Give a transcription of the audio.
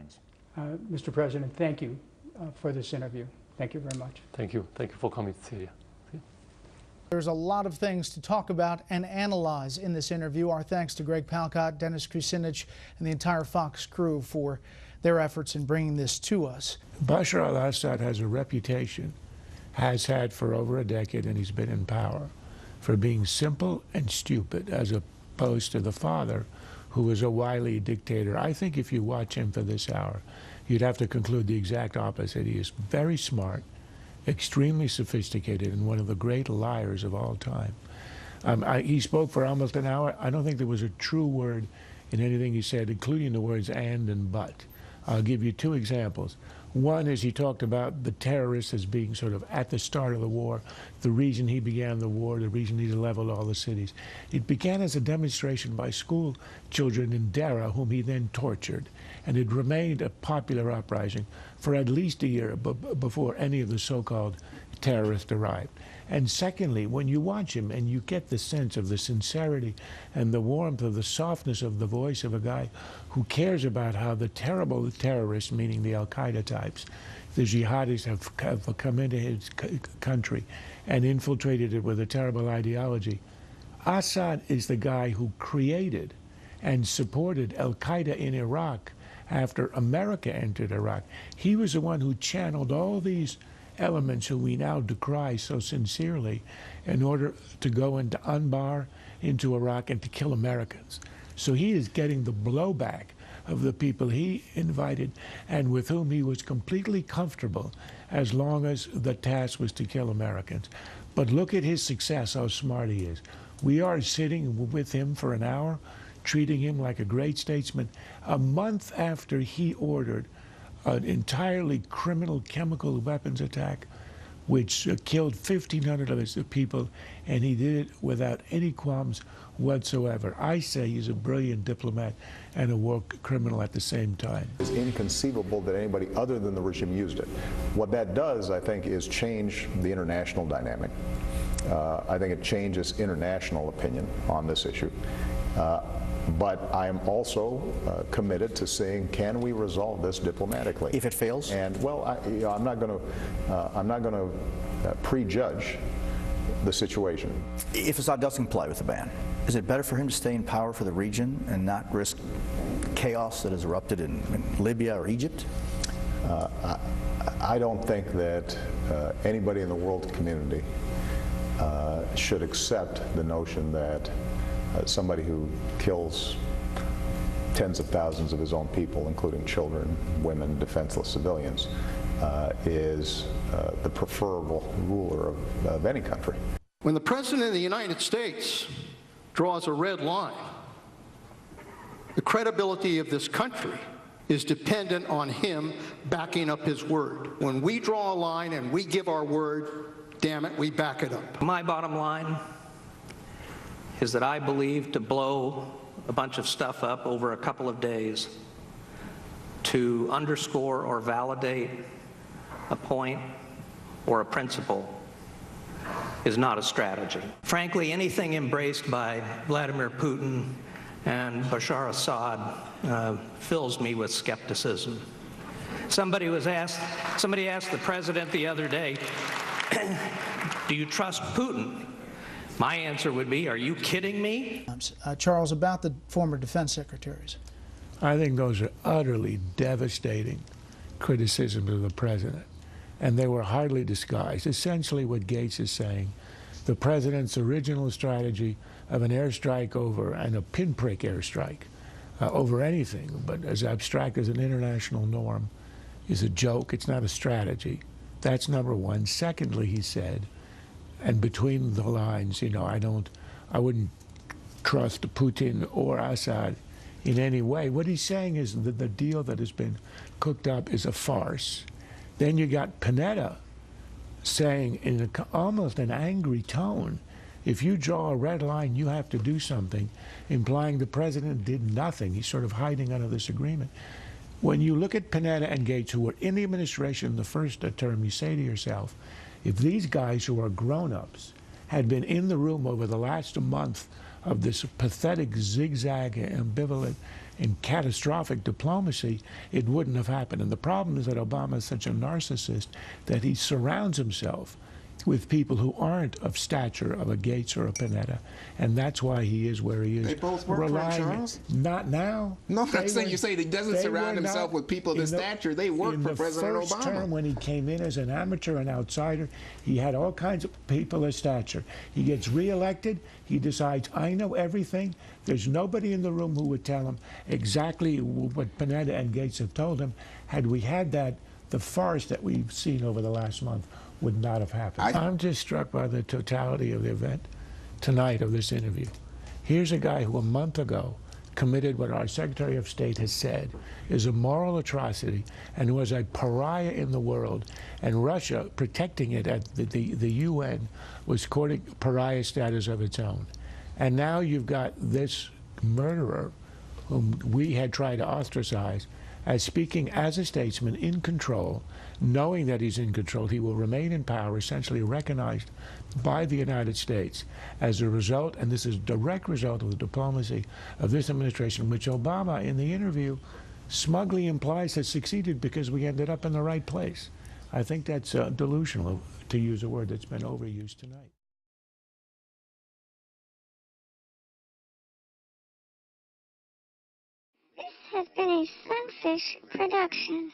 things. Mr. President, thank you for this interview. Thank you very much. Thank you. Thank you for coming to Syria. There's a lot of things to talk about and analyze in this interview. Our thanks to Greg Palcott, Dennis Kucinich, and the entire Fox crew for their efforts in bringing this to us. Bashar al-Assad has a reputation, has had for over a decade, and he's been in power, for being simple and stupid, as opposed to the father, who was a wily dictator. I think if you watch him for this hour, you'd have to conclude the exact opposite. He is very smart, extremely sophisticated, and one of the great liars of all time. He spoke for almost an hour. I don't think there was a true word in anything he said, including the words and but. I'll give you two examples. One is he talked about the terrorists as being sort of at the start of the war, the reason he began the war, the reason he leveled all the cities. It began as a demonstration by school children in Dera, whom he then tortured, and it remained a popular uprising for at least a year before any of the so-called terrorists arrived. And secondly, when you watch him and you get the sense of the sincerity and the warmth of the softness of the voice of a guy who cares about how the terrible terrorists, meaning the al-Qaeda types, the jihadis have come into his country and infiltrated it with a terrible ideology. Assad is the guy who created and supported al-Qaeda in Iraq after America entered Iraq. He was the one who channeled all these elements who we now decry so sincerely in order to go into Anbar, into Iraq, and to kill Americans. So he is getting the blowback of the people he invited and with whom he was completely comfortable as long as the task was to kill Americans. But look at his success, how smart he is. We are sitting with him for an hour, treating him like a great statesman, a month after he ordered an entirely criminal chemical weapons attack which killed 1,500 of his people, and he did it without any qualms whatsoever. I say he's a brilliant diplomat and a war criminal at the same time. It's inconceivable that anybody other than the regime used it. What that does, I think, is change the international dynamic. I think it changes international opinion on this issue. But I am also committed to saying, can we resolve this diplomatically? If it fails? And well, I'm not going to prejudge the situation. If Assad doesn't comply with the ban, is it better for him to stay in power for the region and not risk chaos that has erupted in Libya or Egypt? I don't think that anybody in the world community should accept the notion that somebody who kills tens of thousands of his own people, including children, women, defenseless civilians, is the preferable ruler of any country. When the President of the United States draws a red line, the credibility of this country is dependent on him backing up his word. When we draw a line and we give our word, damn it, we back it up. My bottom line is that I believe to blow a bunch of stuff up over a couple of days to underscore or validate a point or a principle is not a strategy. Frankly, anything embraced by Vladimir Putin and Bashar al-Assad fills me with skepticism. Somebody asked the president the other day, do you trust Putin? My answer would be, are you kidding me? Charles, about the former defense secretaries. I think those are utterly devastating criticisms of the president, and they were hardly disguised. Essentially what Gates is saying, the president's original strategy of an airstrike over, and a pinprick airstrike over anything, but as abstract as an international norm, is a joke. It's not a strategy. That's number one. Secondly, he said, and between the lines, you know, I wouldn't trust Putin or Assad in any way. What he's saying is that the deal that has been cooked up is a farce. Then you got Panetta saying in almost an angry tone, if you draw a red line, you have to do something, implying the president did nothing. He's sort of hiding under this agreement. When you look at Panetta and Gates, who were in the administration the first term, you say to yourself, if these guys who are grown-ups had been in the room over the last month of this pathetic, zigzag, ambivalent in catastrophic diplomacy, it wouldn't have happened. And the problem is that Obama is such a narcissist that he surrounds himself with people who aren't of stature of a Gates or a Panetta, and that's why he is where he is. They both work for him, Charles. Not now. No, I'm saying you say he doesn't surround himself with people of his stature. They work for President Obama. In the first term, when he came in as an amateur and outsider, he had all kinds of people of stature. He gets reelected. He decides, I know everything. There's nobody in the room who would tell him exactly what Panetta and Gates have told him. Had we had that, the farce that we've seen over the last month would not have happened. I'm just struck by the totality of the event tonight of this interview. Here's a guy who a month ago committed what our Secretary of State has said is a moral atrocity and was a pariah in the world, and Russia, protecting it at the UN, was courting pariah status of its own. And now you've got this murderer whom we had tried to ostracize as speaking as a statesman in control, knowing that he's in control. He will remain in power, essentially recognized by the United States as a result, and this is a direct result of the diplomacy of this administration, which Obama, in the interview, smugly implies has succeeded because we ended up in the right place. I think that's delusional, to use a word that's been overused tonight. This has been a Sunfish production.